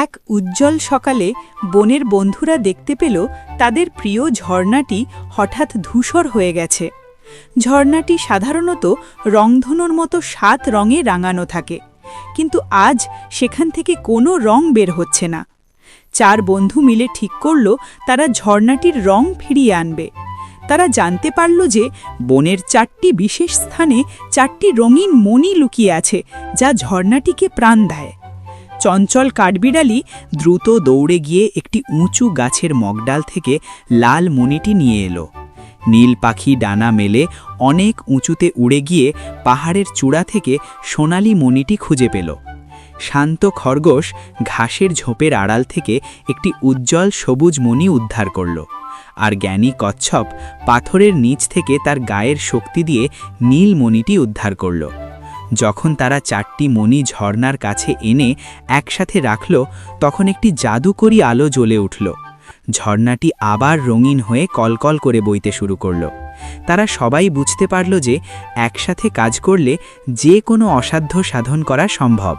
এক উজ্জ্বল সকালে বনের বন্ধুরা দেখতে পেল তাদের প্রিয় ঝর্ণাটি হঠাৎ ধূসর হয়ে গেছে। ঝর্ণাটি সাধারণত রংধনুর মতো 7 রঙে রাঙানো থাকে, কিন্তু আজ সেখান থেকে কোনো রং বের হচ্ছে না। 4 বন্ধু মিলে ঠিক করল তারা ঝর্ণাটির রং ফিরিয়ে আনবে। তারা জানতে পারল যে বনের 4টি বিশেষ স্থানে 4টি রঙিন মণি লুকিয়ে আছে, যা ঝর্ণাটিকে প্রাণ দেয়। চঞ্চল কাঠবিড়ালি দ্রুত দৌড়ে গিয়ে একটি উঁচু গাছের মগডাল থেকে লাল মণিটি নিয়ে এলো। নীল পাখি ডানা মেলে অনেক উঁচুতে উড়ে গিয়ে পাহাড়ের চূড়া থেকে সোনালি মণিটি খুঁজে পেল। শান্ত খরগোশ ঘাসের ঝোপের আড়াল থেকে একটি উজ্জ্বল সবুজ মণি উদ্ধার করল, আর জ্ঞানী কচ্ছপ পাথরের নিচ থেকে তার গায়ের শক্তি দিয়ে নীল মণিটি উদ্ধার করল। যখন তারা 4টি মণি ঝর্ণার কাছে এনে একসাথে রাখল, তখন একটি জাদুকরী আলো জ্বলে উঠল। ঝর্ণাটি আবার রঙিন হয়ে কলকল করে বইতে শুরু করল। তারা সবাই বুঝতে পারল যে একসাথে কাজ করলে যে কোনো অসাধ্য সাধন করা সম্ভব।